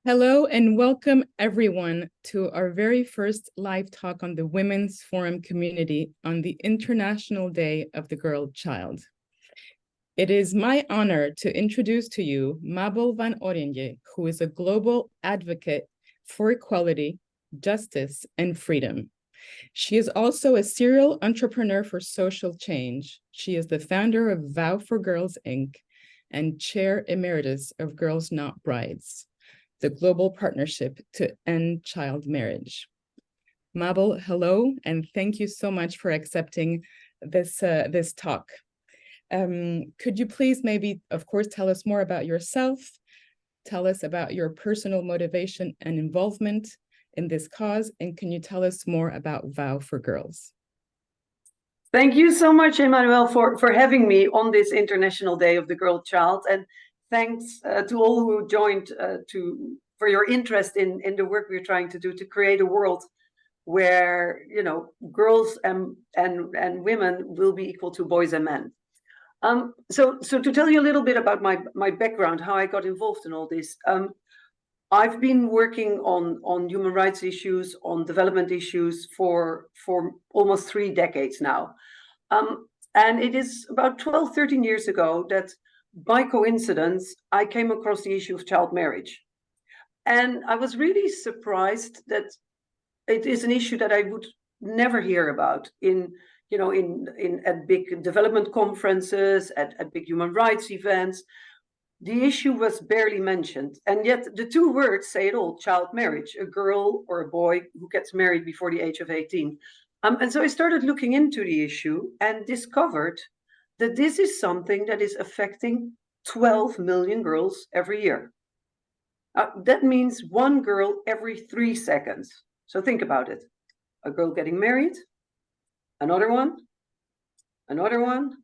Hello and welcome everyone to our very first live talk on the Women's Forum community on the International Day of the Girl Child. It is my honor to introduce to you Mabel van Oranje, who is a global advocate for equality, justice, and freedom. She is also a serial entrepreneur for social change. She is the founder of Vow for Girls, Inc. and chair emeritus of Girls Not Brides, the global partnership to end child marriage. Mabel, hello, and thank you so much for accepting this talk. Could you please maybe, of course, tell us more about yourself, tell us about your personal motivation and involvement in this cause, and can you tell us more about Vow for Girls? Thank you so much, Emmanuel, for having me on this International Day of the Girl Child, and thanks to all who joined for your interest in the work we're trying to do to create a world where girls and women will be equal to boys and men. So to tell you a little bit about my background, how I got involved in all this. I've been working on human rights issues, on development issues for almost 3 decades now. And it is about 12, 13 years ago that by coincidence, I came across the issue of child marriage. And I was really surprised that it is an issue that I would never hear about at big development conferences, at big human rights events. The issue was barely mentioned. And yet the 2 words say it all: child marriage, a girl or a boy who gets married before the age of 18. And so I started looking into the issue and discovered that this is something that is affecting 12 million girls every year. That means 1 girl every 3 seconds. So think about it. A girl getting married, another one, another one,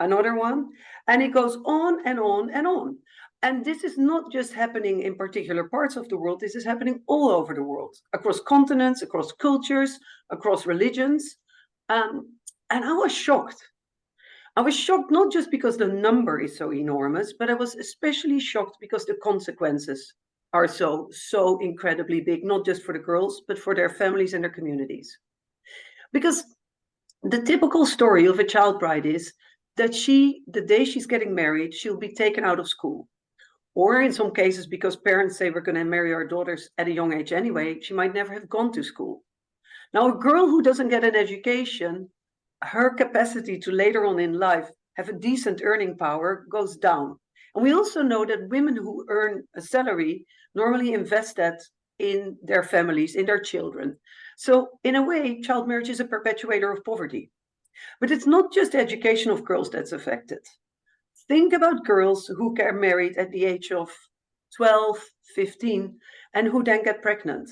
another one, and it goes on and on and on. And this is not just happening in particular parts of the world. This is happening all over the world, across continents, across cultures, across religions. And I was shocked. I was shocked not just because the number is so enormous, but I was especially shocked because the consequences are so incredibly big, not just for the girls, but for their families and their communities. Because the typical story of a child bride is that the day she's getting married, she'll be taken out of school. Or in some cases, because parents say we're going to marry our daughters at a young age anyway, she might never have gone to school. Now, a girl who doesn't get an education, her capacity to later on in life have a decent earning power goes down. And we also know that women who earn a salary normally invest that in their families, in their children. So in a way, child marriage is a perpetuator of poverty. But it's not just education of girls that's affected. Think about girls who get married at the age of 12, 15, and who then get pregnant.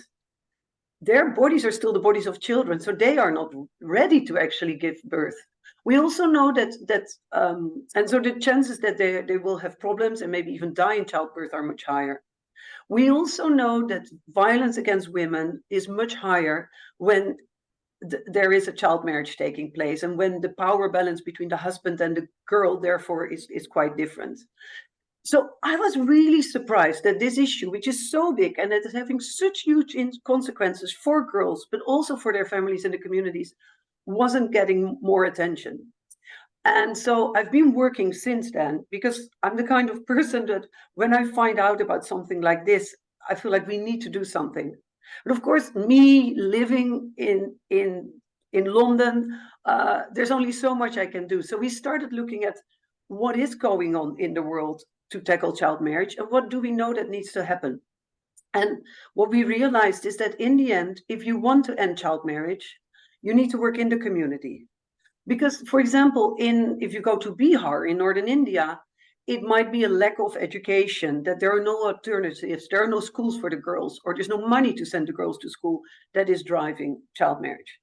Their bodies are still the bodies of children, so they are not ready to actually give birth. We also know that and so the chances that they will have problems and maybe even die in childbirth are much higher. We also know that violence against women is much higher when there is a child marriage taking place and when the power balance between the husband and the girl, therefore, is quite different. So I was really surprised that this issue, which is so big and that is having such huge consequences for girls, but also for their families and the communities, wasn't getting more attention. And so I've been working since then, because I'm the kind of person that when I find out about something like this, I feel like we need to do something. But of course, me living in London, there's only so much I can do. So we started looking at what is going on in the world to tackle child marriage and what do we know that needs to happen. And what we realized is that in the end, if you want to end child marriage, you need to work in the community. Because, for example, if you go to Bihar in northern India, it might be a lack of education, that there are no alternatives, there are no schools for the girls, or there's no money to send the girls to school that is driving child marriage.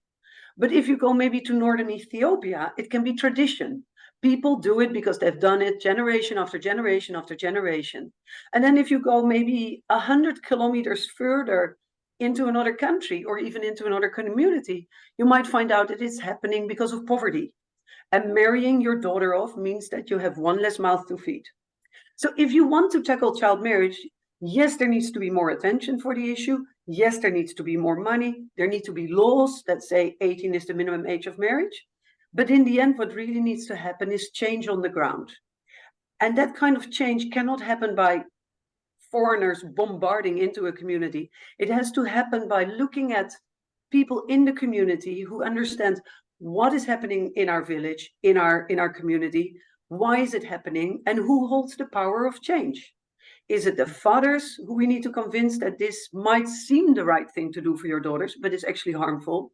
But if you go maybe to northern Ethiopia, it can be tradition. People do it because they've done it generation after generation after generation. And then if you go maybe 100 kilometers further into another country or even into another community, you might find out that it's happening because of poverty. And marrying your daughter off means that you have one less mouth to feed. So if you want to tackle child marriage, Yes, there needs to be more attention for the issue. Yes, there needs to be more money. There need to be laws that say 18 is the minimum age of marriage. But in the end, what really needs to happen is change on the ground. And that kind of change cannot happen by foreigners bombarding into a community. It has to happen by looking at people in the community who understand what is happening in our village, in our community, why is it happening, and who holds the power of change. Is it the fathers who we need to convince that this might seem the right thing to do for your daughters, but it's actually harmful?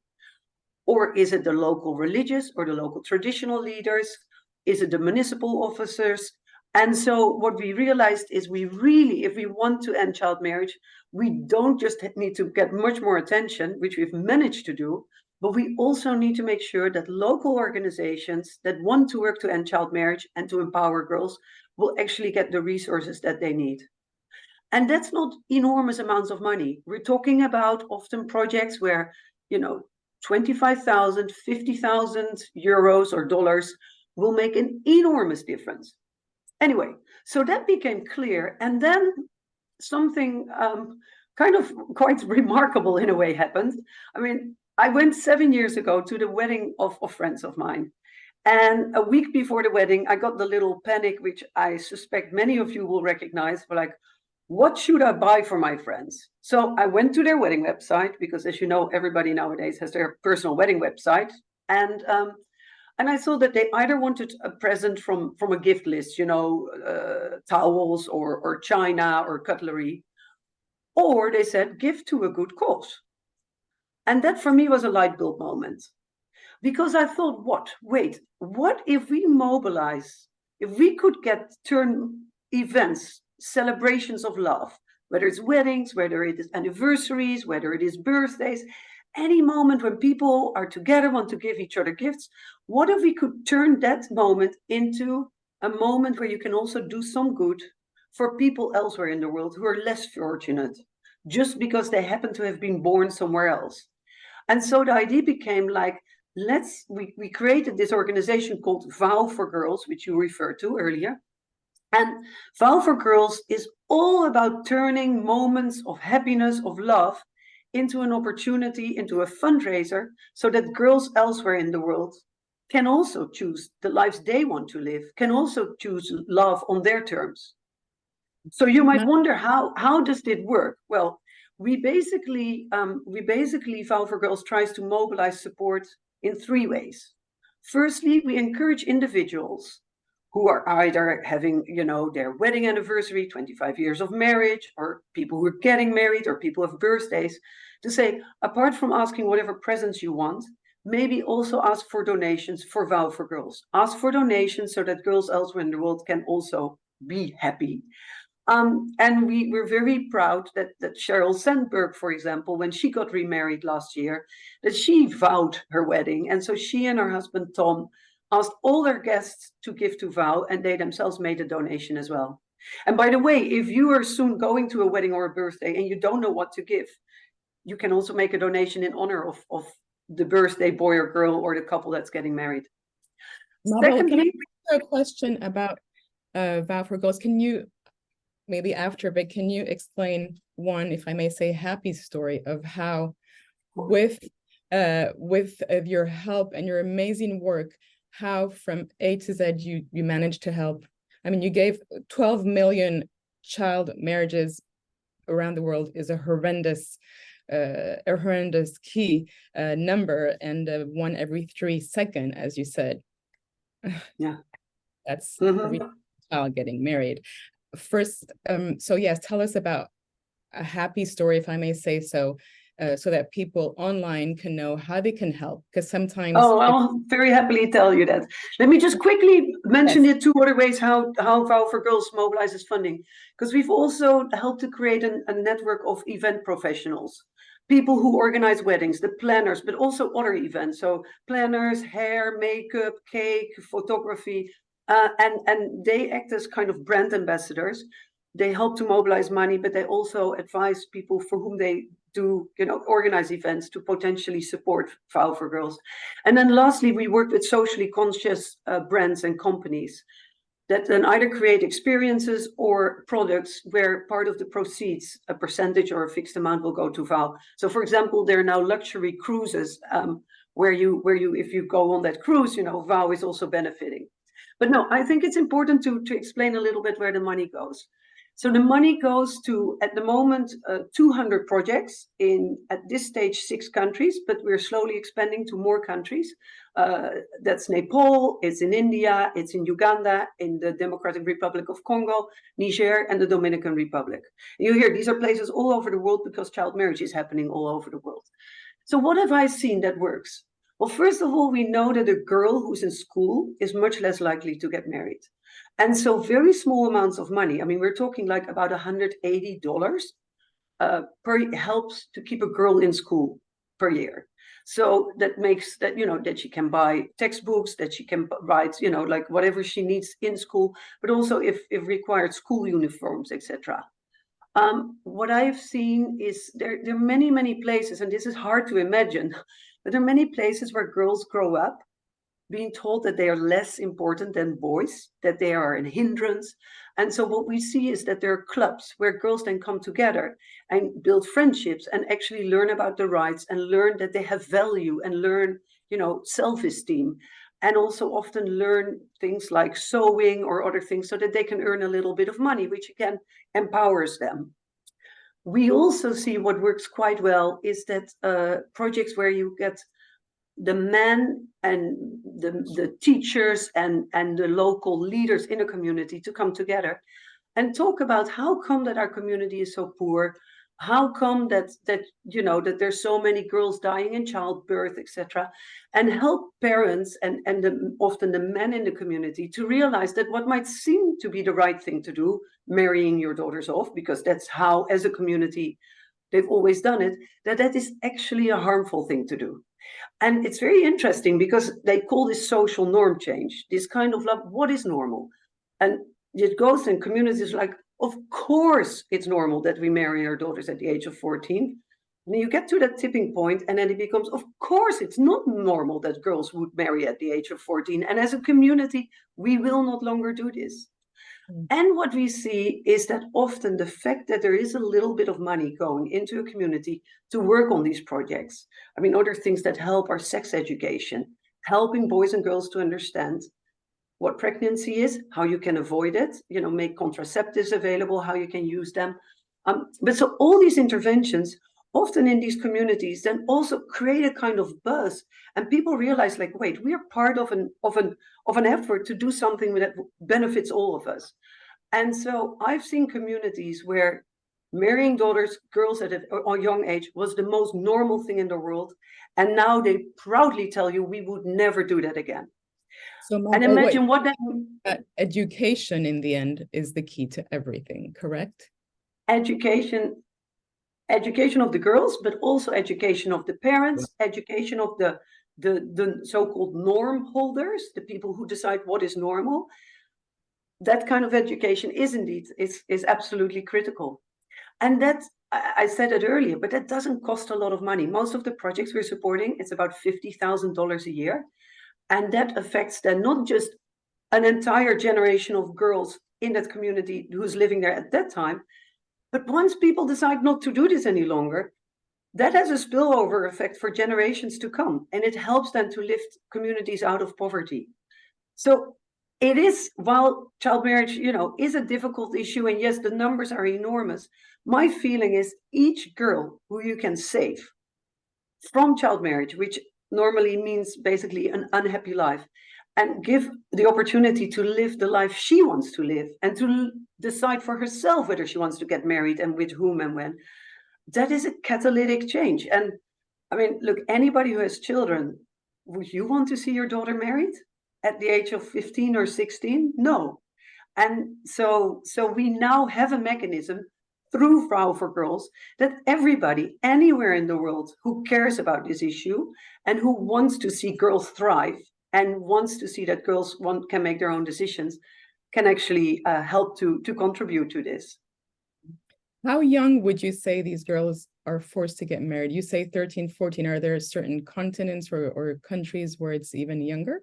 Or is it the local religious or the local traditional leaders? Is it the municipal officers? And so what we realized is we really, if we want to end child marriage, we don't just need to get much more attention, which we've managed to do, but we also need to make sure that local organizations that want to work to end child marriage and to empower girls will actually get the resources that they need. And that's not enormous amounts of money. We're talking about often projects where, 25,000, 50,000 euros or dollars will make an enormous difference. Anyway, so that became clear. And then something kind of quite remarkable in a way happened. I mean, I went 7 years ago to the wedding of friends of mine. And a week before the wedding, I got the little panic, which I suspect many of you will recognize, but like, what should I buy for my friends? So I went to their wedding website because, as you know, everybody nowadays has their personal wedding website. And I saw that they either wanted a present from a gift list, towels or china or cutlery, or they said give to a good cause. And that for me was a light bulb moment. Because I thought, what if we mobilize, if we could turn events, celebrations of love, whether it's weddings, whether it is anniversaries, whether it is birthdays, any moment when people are together, want to give each other gifts, what if we could turn that moment into a moment where you can also do some good for people elsewhere in the world who are less fortunate, just because they happen to have been born somewhere else? And so the idea became like, we created this organization called Vow for Girls, which you referred to earlier. And Vow for Girls is all about turning moments of happiness, of love, into an opportunity, into a fundraiser, so that girls elsewhere in the world can also choose the lives they want to live, can also choose love on their terms. So you might wonder, how does it work? Well, we basically Vow for Girls tries to mobilize support in 3 ways. Firstly, we encourage individuals who are either having, their wedding anniversary, 25 years of marriage, or people who are getting married, or people who have birthdays, to say, apart from asking whatever presents you want, maybe also ask for donations for Vow for Girls. Ask for donations so that girls elsewhere in the world can also be happy. And we're very proud that Sheryl Sandberg, for example, when she got remarried last year, that she vowed her wedding. And so she and her husband, Tom, asked all their guests to give to Vow, and they themselves made a donation as well. And by the way, if you are soon going to a wedding or a birthday and you don't know what to give, you can also make a donation in honor of the birthday boy or girl or the couple that's getting married. Mabel, secondly, can I ask a question about Vow for Girls? Can you, maybe after, but can you explain one, if I may say, happy story of how with your help and your amazing work, how from A to Z you managed to help? I mean, you gave 12 million child marriages around the world is a horrendous key number, and 1 every 3 seconds, as you said. Yeah, that's every child getting married. First, so yes, tell us about a happy story, if I may say so, so that people online can know how they can help, because sometimes... Oh, I'll very happily tell you that. Let me just quickly mention it 2 other ways how Vow for Girls mobilizes funding, because we've also helped to create a network of event professionals, people who organize weddings, the planners, but also other events. So planners, hair, makeup, cake, photography, and they act as kind of brand ambassadors. They help to mobilize money, but they also advise people for whom they do, organize events to potentially support Vow for Girls. And then lastly, we work with socially conscious brands and companies. that then either create experiences or products where part of the proceeds, a percentage or a fixed amount, will go to vow. So for example, there are now luxury cruises where you, if you go on that cruise, vow is also benefiting. But no, I think it's important to explain a little bit where the money goes. So the money goes to, at the moment, 200 projects in, at this stage, 6 countries, but we're slowly expanding to more countries. That's Nepal, it's in India, it's in Uganda, in the Democratic Republic of Congo, Niger, and the Dominican Republic. And you hear these are places all over the world because child marriage is happening all over the world. So what have I seen that works? Well, first of all, we know that a girl who's in school is much less likely to get married. And so very small amounts of money, I mean, we're talking like about $180 per helps to keep a girl in school per year. So that makes that, that she can buy textbooks, that she can write, like whatever she needs in school, but also if required, school uniforms, etc. What I've seen is there are many, many places, and this is hard to imagine, but there are many places where girls grow up being told that they are less important than boys, that they are a hindrance. And so what we see is that there are clubs where girls then come together and build friendships and actually learn about the rights and learn that they have value and learn, self-esteem. And also often learn things like sewing or other things so that they can earn a little bit of money, which again empowers them. We also see what works quite well is that projects where you get the men and the teachers and the local leaders in a community to come together and talk about how come that our community is so poor, how come that there's so many girls dying in childbirth, etc., and help parents and often the men in the community to realize that what might seem to be the right thing to do, marrying your daughters off, because that's how, as a community, they've always done it, that is actually a harmful thing to do. And it's very interesting because they call this social norm change, this kind of love, what is normal? And it goes in communities like, of course it's normal that we marry our daughters at the age of 14. And you get to that tipping point and then it becomes, of course it's not normal that girls would marry at the age of 14. And as a community, we will not longer do this. And what we see is that often the fact that there is a little bit of money going into a community to work on these projects, I mean, other things that help are sex education, helping boys and girls to understand what pregnancy is, how you can avoid it, make contraceptives available, how you can use them. But so all these interventions, often in these communities, then also create a kind of buzz, and people realize, like, wait, we are part of an effort to do something that benefits all of us. And so I've seen communities where marrying daughters, girls at a young age, was the most normal thing in the world, and now they proudly tell you we would never do that again. So Mabel, and imagine what that education in the end is the key to everything, correct? Education of the girls, but also education of the parents, education of the so-called norm holders, the people who decide what is normal. That kind of education is absolutely critical. And that, I said it earlier, but that doesn't cost a lot of money. Most of the projects we're supporting, it's about $50,000 a year. And that affects then not just an entire generation of girls in that community who's living there at that time, but once people decide not to do this any longer, that has a spillover effect for generations to come. And it helps them to lift communities out of poverty. So it is, while child marriage, is a difficult issue, and yes, the numbers are enormous, my feeling is each girl who you can save from child marriage, which normally means basically an unhappy life, and give the opportunity to live the life she wants to live and to decide for herself whether she wants to get married and with whom and when, that is a catalytic change. And I mean, look, anybody who has children, would you want to see your daughter married at the age of 15 or 16? No. And so we now have a mechanism through Vrouw voor Girls that everybody anywhere in the world who cares about this issue and who wants to see girls thrive and wants to see that girls can make their own decisions can actually help to contribute to this. How young would you say these girls are forced to get married? You say 13, 14. Are there certain continents or countries where it's even younger?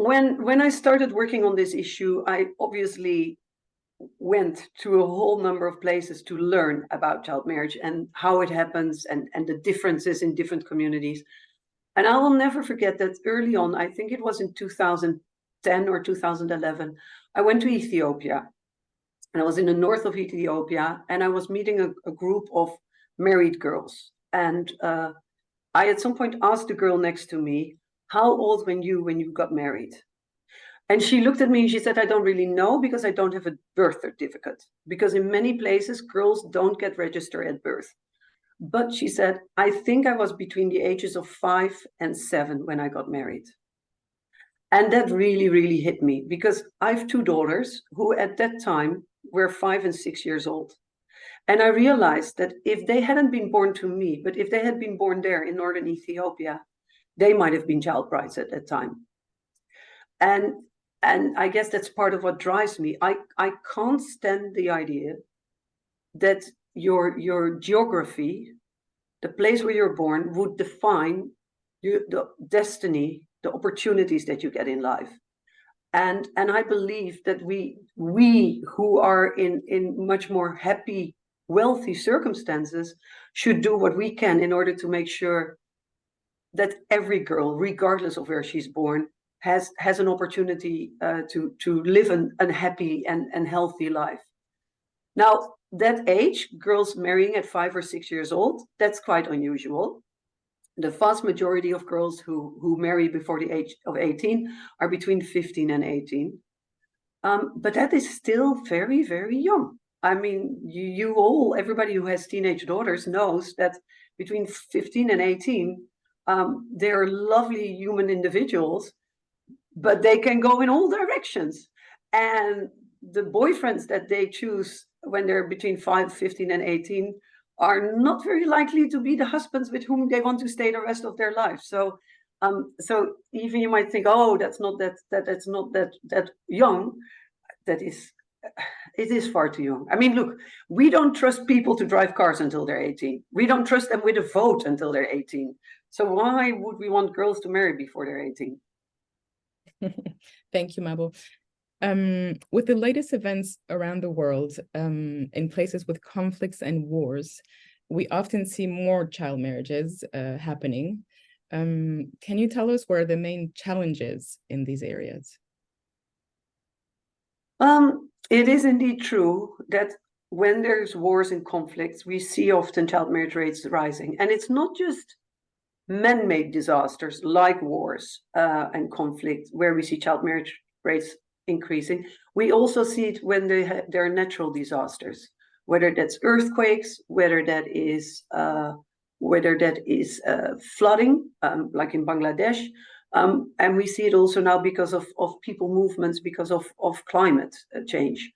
when I started working on this issue, I obviously went to a whole number of places to learn about child marriage and how it happens and the differences in different communities. And I will never forget that early on, I think it was in 2010 or 2011, I went to Ethiopia. And I was in the north of Ethiopia, and I was meeting a group of married girls. And I at some point asked the girl next to me, how old were you when you got married? And she looked at me and she said, I don't really know because I don't have a birth certificate. Because in many places, girls don't get registered at birth. But she said, I think I was between the ages of 5 and 7 when I got married. And that really, really hit me because I have 2 daughters who at that time were 5 and 6 years old. And I realized that if they hadn't been born to me, but if they had been born there in northern Ethiopia, they might have been child brides at that time. And I guess that's part of what drives me. I can't stand the idea that your geography, the place where you're born, would define the destiny, the opportunities that you get in life. And I believe that we who are in much more happy, wealthy circumstances should do what we can in order to make sure that every girl, regardless of where she's born, has an opportunity to live an happy and healthy life. Now, that age, girls marrying at 5 or 6 years old, that's quite unusual. The vast majority of girls who marry before the age of 18 are between 15 and 18. But that is still very, very young. I mean, you all, everybody who has teenage daughters knows that between 15 and 18, they're lovely human individuals, but they can go in all directions. And the boyfriends that they choose when they're between 15 and 18 are not very likely to be the husbands with whom they want to stay the rest of their life. So even you might think, oh, that's not that young. It is far too young. I mean, look, we don't trust people to drive cars until they're 18. We don't trust them with a vote until they're 18. So why would we want girls to marry before they're 18? Thank you, Mabel. With the latest events around the world, in places with conflicts and wars, we often see more child marriages happening. Can you tell us where are the main challenges in these areas? It is indeed true that when there's wars and conflicts, we see often child marriage rates rising. And it's not just man-made disasters like wars and conflict where we see child marriage rates increasing. We also see it when there are natural disasters, whether that's earthquakes, whether that is flooding, like in Bangladesh. And we see it also now because of people movements, because of climate change.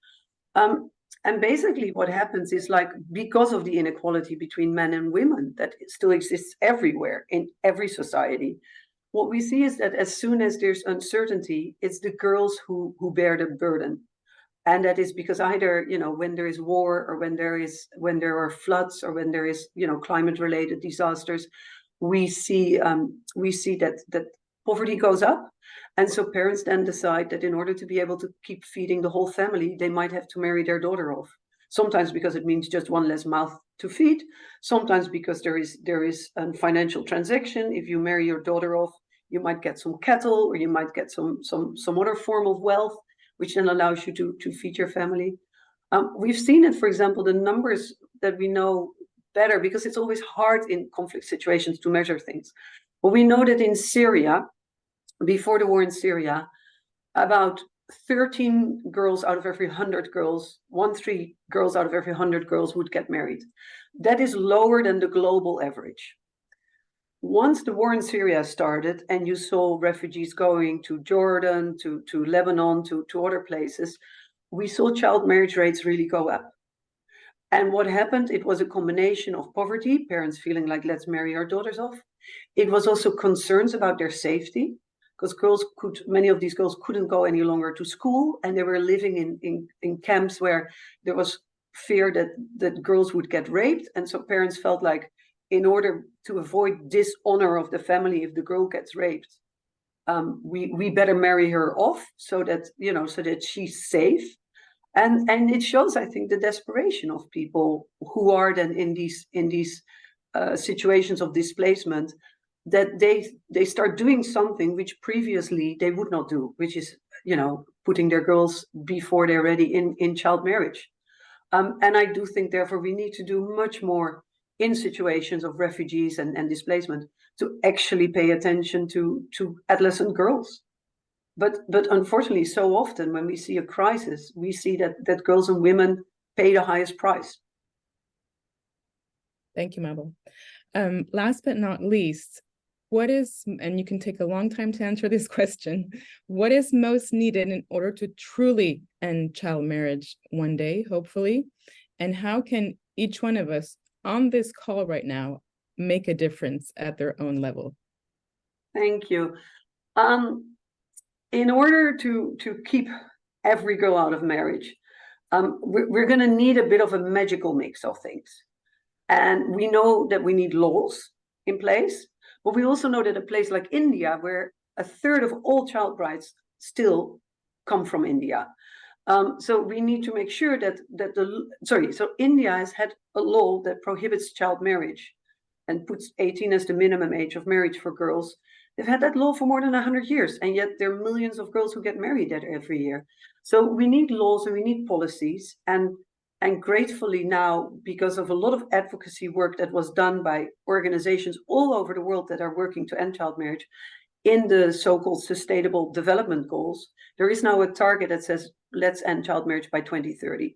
And basically what happens is, like, because of the inequality between men and women that still exists everywhere in every society, what we see is that as soon as there's uncertainty, it's the girls who bear the burden. And that is because either, when there is war or when there are floods or when there is, climate related disasters, we see that poverty goes up. And so parents then decide that in order to be able to keep feeding the whole family, they might have to marry their daughter off. Sometimes because it means just one less mouth to feed. Sometimes because there is a financial transaction. If you marry your daughter off, you might get some cattle, or you might get some other form of wealth, which then allows you to feed your family. We've seen it, for example, the numbers that we know better, because it's always hard in conflict situations to measure things. But we know that in Syria, before the war in Syria, about 13 girls out of every 100 girls, 13 girls out of every 100 girls would get married. That is lower than the global average. Once the war in Syria started and you saw refugees going to Jordan, to Lebanon, to other places, we saw child marriage rates really go up. And what happened, it was a combination of poverty, parents feeling like, let's marry our daughters off. It was also concerns about their safety, because many of these girls couldn't go any longer to school, and they were living in camps where there was fear that girls would get raped. And so parents felt like, in order to avoid dishonor of the family if the girl gets raped, we better marry her off so that, you know, so that she's safe. And it shows, I think, the desperation of people who are then in these situations of displacement, that they start doing something which previously they would not do, which is, you know, putting their girls before they're ready in child marriage. And I do think, therefore, we need to do much more in situations of refugees and displacement to actually pay attention to adolescent girls. But unfortunately, so often when we see a crisis, we see that girls and women pay the highest price. Thank you, Mabel. Last but not least, what is, and you can take a long time to answer this question, what is most needed in order to truly end child marriage one day, hopefully? And how can each one of us on this call right now make a difference at their own level? Thank you. In order to keep every girl out of marriage, we're going to need a bit of a magical mix of things. And we know that we need laws in place, but we also know that a place like India, where a third of all child brides still come from India. So we need to make sure so India has had a law that prohibits child marriage and puts 18 as the minimum age of marriage for girls. They've had that law for more than 100 years, and yet there are millions of girls who get married there every year. So we need laws and we need policies, and gratefully now, because of a lot of advocacy work that was done by organizations all over the world that are working to end child marriage in the so-called Sustainable Development Goals, there is now a target that says, let's end child marriage by 2030.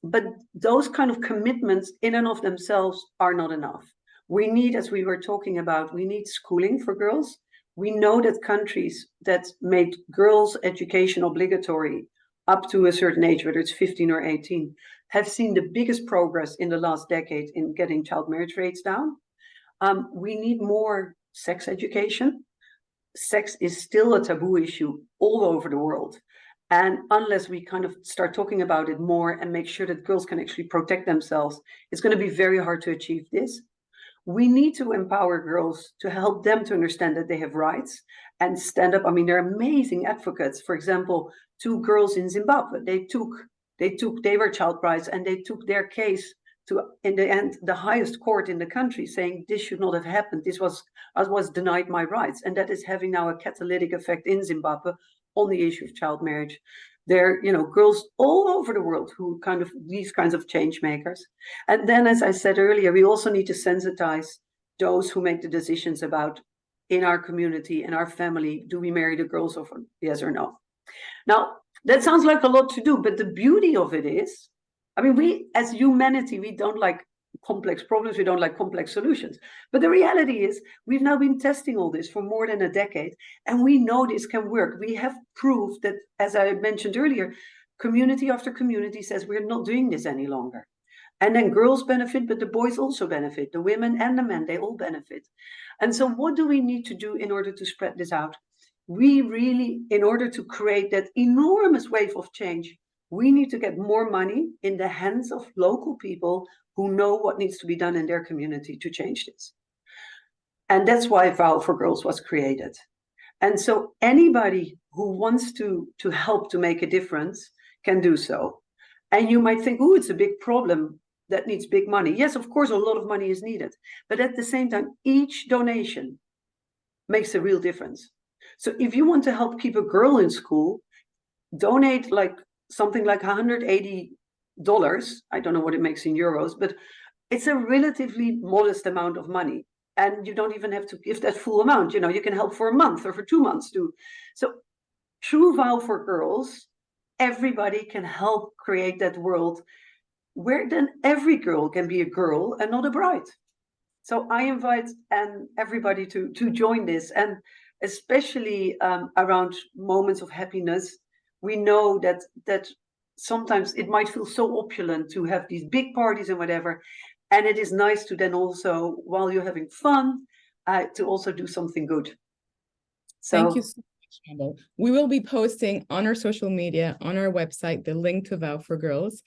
But those kind of commitments in and of themselves are not enough. We need, as we were talking about, we need schooling for girls. We know that countries that made girls' education obligatory up to a certain age, whether it's 15 or 18, have seen the biggest progress in the last decade in getting child marriage rates down. We need more sex education. Sex is still a taboo issue all over the world. And unless we kind of start talking about it more and make sure that girls can actually protect themselves, it's going to be very hard to achieve this. We need to empower girls to help them to understand that they have rights and stand up. I mean, they're amazing advocates. For example, 2 girls in Zimbabwe, they were child brides, and they took their case to, in the end, the highest court in the country, saying this should not have happened. I was denied my rights. And that is having now a catalytic effect in Zimbabwe on the issue of child marriage. There are, you know, girls all over the world who kind of, these kinds of change makers. And then, as I said earlier, we also need to sensitize those who make the decisions about, in our community, in our family, do we marry the girls or yes or no? Now, that sounds like a lot to do, but the beauty of it is, I mean, we as humanity, we don't like complex problems, we don't like complex solutions. But the reality is, we've now been testing all this for more than a decade, and we know this can work. We have proof that, as I mentioned earlier, community after community says we're not doing this any longer. And then girls benefit, but the boys also benefit. The women and the men, they all benefit. And so what do we need to do in order to spread this out? We really, in order to create that enormous wave of change, we need to get more money in the hands of local people who know what needs to be done in their community to change this. And that's why Vow for Girls was created. And so anybody who wants to help to make a difference can do so. And you might think, oh, it's a big problem that needs big money. Yes, of course, a lot of money is needed. But at the same time, each donation makes a real difference. So if you want to help keep a girl in school, donate like something like $180. I don't know what it makes in euros, but it's a relatively modest amount of money. And you don't even have to give that full amount. You know, you can help for a month or for 2 months too. So through Vow for Girls, everybody can help create that world where then every girl can be a girl and not a bride. So I invite everybody to join this, and especially around moments of happiness. We know that sometimes it might feel so opulent to have these big parties and whatever, and it is nice to then also, while you're having fun, to also do something good. So thank you so much, Mabel. We will be posting on our social media, on our website, the link to Vow for Girls.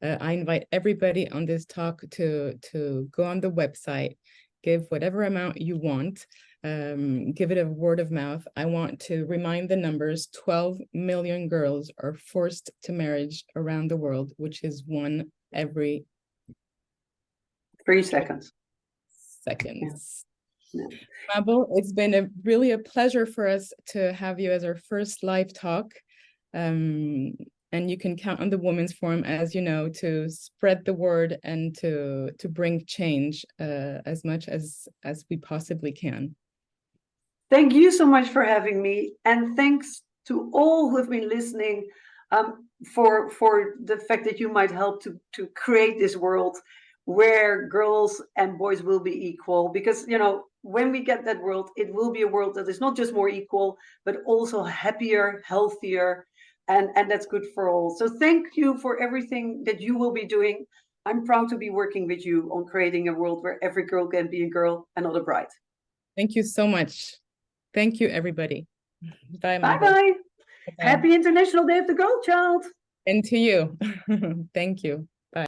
I invite everybody on this talk to go on the website give whatever amount you want. Give it a word of mouth. I want to remind the numbers. 12 million girls are forced to marriage around the world, which is one every 3 seconds. Seconds. Yeah. Mabel, it's been really a pleasure for us to have you as our first live talk. And you can count on the Women's Forum, as you know, to spread the word and to bring change as much as we possibly can. Thank you so much for having me, and thanks to all who have been listening for the fact that you might help to create this world where girls and boys will be equal. Because, you know, when we get that world, it will be a world that is not just more equal, but also happier, healthier, and that's good for all. So thank you for everything that you will be doing. I'm proud to be working with you on creating a world where every girl can be a girl and not a bride. Thank you so much. Thank you, everybody. Bye, Mabel. Bye-bye. Bye-bye. Happy International Day of the Girl Child. And to you. Thank you.